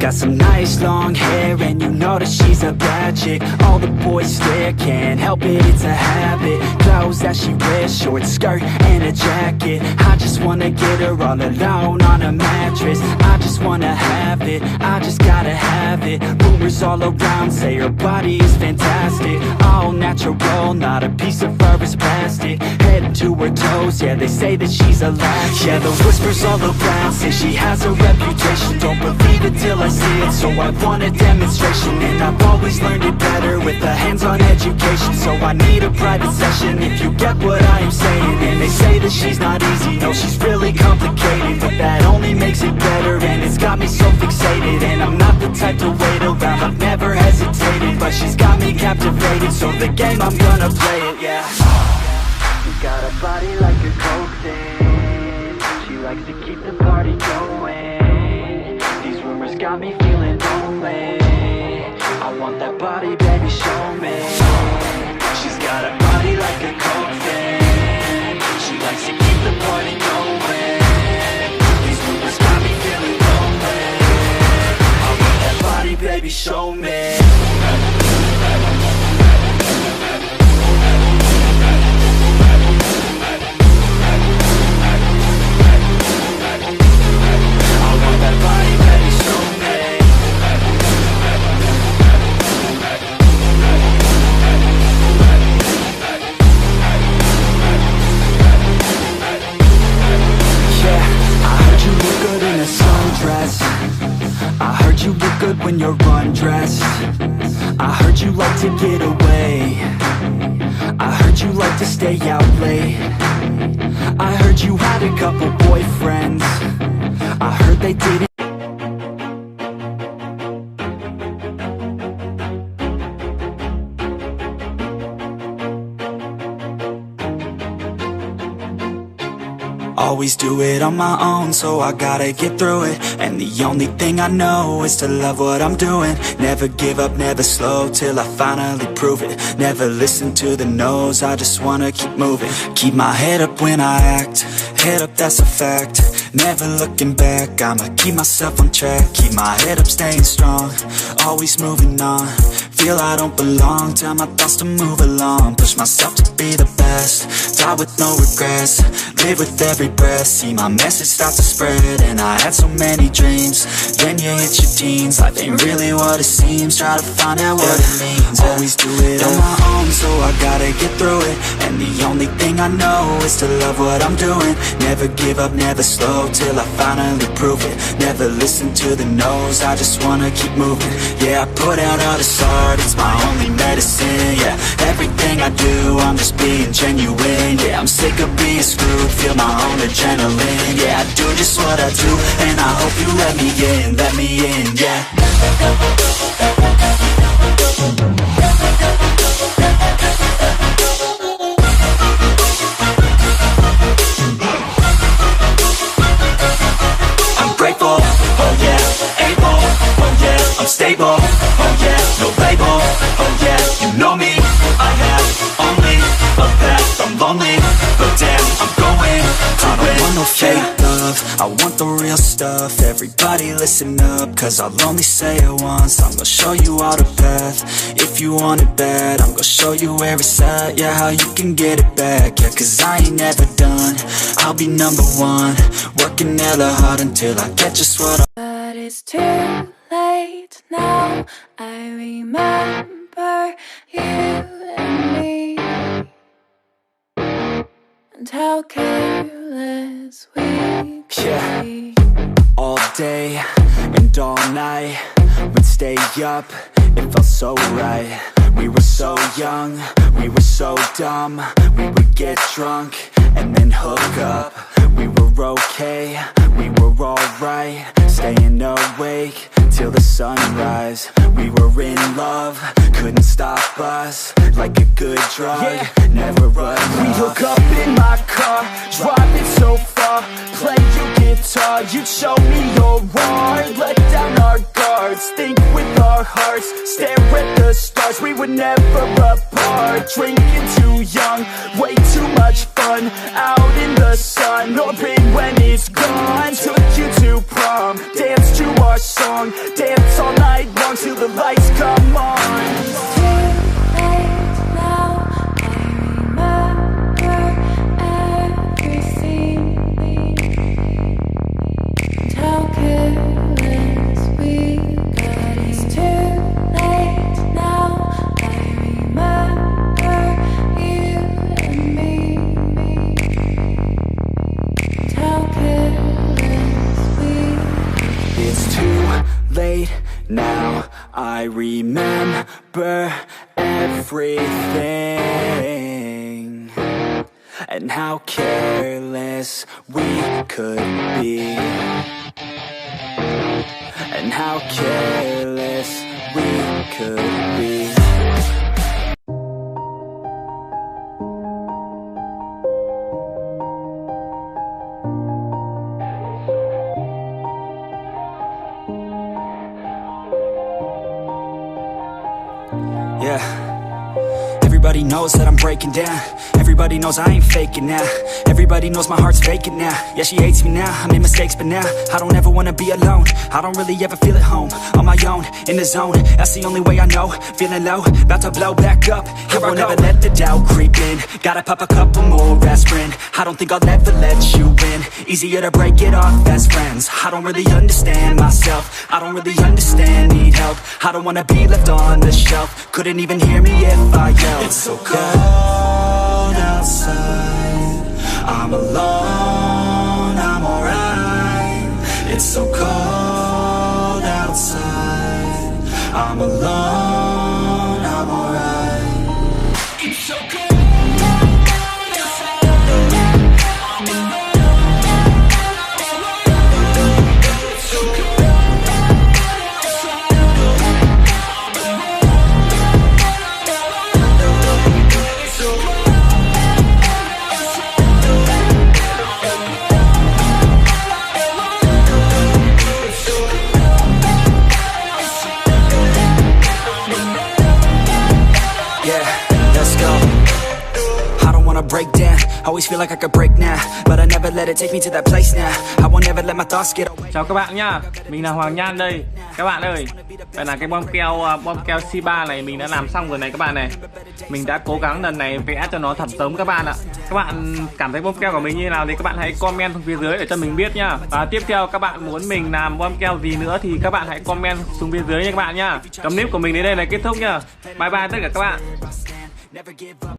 got some nice long hair, and you know that she's a bad chick. All the boys stare, can't help it, it's a habit. Clothes that she wears, short skirt and a jacket. I just wanna get her all alone on a mattress. I just wanna have it, I just gotta have it. Rumors all around say her body is fantastic. All natural, not a piece of fur is plastic. Head to her toes, yeah, they say that she's a latch. Yeah, the whispers all around say she has a reputation. Don't believe it till I see it, so I want a demonstration. And I've always learned it better with a hands-on education. So I need a private session, if you get what I am saying. And they say that she's not easy, no, she's really complicated. But that only makes it better, and it's got me so fixated. And I'm not the type to wait around, I've never hesitated. But she's got me captivated, so the game, I'm gonna play it, yeah. You got a body like a coke thing. She likes to keep the party going. These rumors got me feeling lonely. I want that body, baby, show me. She's got a body like a coke thing. She likes to keep the party going. These rumors got me feeling lonely. I want that body, baby, show me. I heard you look good when you're undressed. I heard you like to get away. I heard you like to stay out late. I heard you had a couple boyfriends. I heard they didn't. Always do it on my own, so I gotta get through it. And the only thing I know is to love what I'm doing. Never give up, never slow, till I finally prove it. Never listen to the no's, I just wanna keep moving. Keep my head up when I act, head up, that's a fact. Never looking back, I'ma keep myself on track. Keep my head up, staying strong, always moving on. Feel I don't belong, tell my thoughts to move along. Push myself to be the best, die with no regrets. Live with every breath, see my message start to spread. And I had so many dreams, then you hit your teens. Life ain't really what it seems, try to find out what it means. Always do it on my own, so I gotta get through it. And the only thing I know is to love what I'm doing. Never give up, never slow, till I finally prove it. Never listen to the no's, I just wanna keep moving. Yeah, I put out all this art, it's my only medicine. Yeah, everything I do, I'm just being genuine. Yeah, I'm sick of being screwed, feel my own adrenaline. Yeah, I do just what I do, and I hope you let me in, yeah. I'm grateful, oh yeah, able, oh yeah, I'm stable, oh yeah, no label, oh yeah, you know me, I have only a path, I'm lonely, but damn, I'm going to I don't want no fake love, I want the real stuff. Everybody listen up, cause I'll only say it once. I'm gonna show you all the path, if you want it bad. I'm gonna show you where it's at, yeah, how you can get it back. Yeah, cause I ain't never done, I'll be number one. Working hella hard until I get just what I... But it's too late now, I remember you and me, and how careless we could be. All day and all night, we'd stay up, it felt so right. We were so young, we were so dumb. We would get drunk and then hook up. We were okay, we were alright. Staying awake till the sunrise. We were in love, couldn't stop us. Like a good drug, yeah. Never run. We hook up in my car, driving so far. Play, you get guitar, you'd show me your art. Let down our guards, think with our hearts, stare at the stars, we were never apart. Drinking too young, way too much fun, out in the sun, or rain when it's gone. Took you to prom, dance to our song, dance all night long till the lights come on. Late now, I remember everything, and how careless we could be, and how careless we could be. Yeah, everybody knows that I'm breaking down. Everybody knows I ain't faking now. Everybody knows my heart's vacant now. Yeah, she hates me now, I made mistakes but now I don't ever wanna be alone. I don't really ever feel at home. On my own, in the zone, that's the only way I know. Feeling low, about to blow back up. Here I won't ever let the doubt creep in. Gotta pop a couple more aspirin. I don't think I'll ever let you in. Easier to break it off best friends. I don't really understand myself, I don't really understand, need help. I don't wanna be left on the shelf. Couldn't even hear me if I yelled. It's so cold outside, I'm alone, I'm alright. It's so cold outside, I'm alone, I'm alright. It's so cold. Break down, always feel like I could break now, but I never let it take me to that place now. I won't ever let my thoughts get away. Chào các bạn nhá, mình là Hoàng Nhan đây. Các bạn ơi, đây là cái bom keo C3 này mình đã làm xong rồi này các bạn này. Mình đã cố gắng lần này vẽ cho nó thật giống các bạn ạ. Các bạn cảm thấy bom keo của mình như nào thì các bạn hãy comment xuống phía dưới để cho mình biết nhá. Và tiếp theo các bạn muốn mình làm bom keo gì nữa thì các bạn hãy comment xuống phía dưới nha các bạn nhá. Clip của mình đến đây là kết thúc nhá. Bye bye tất cả các bạn.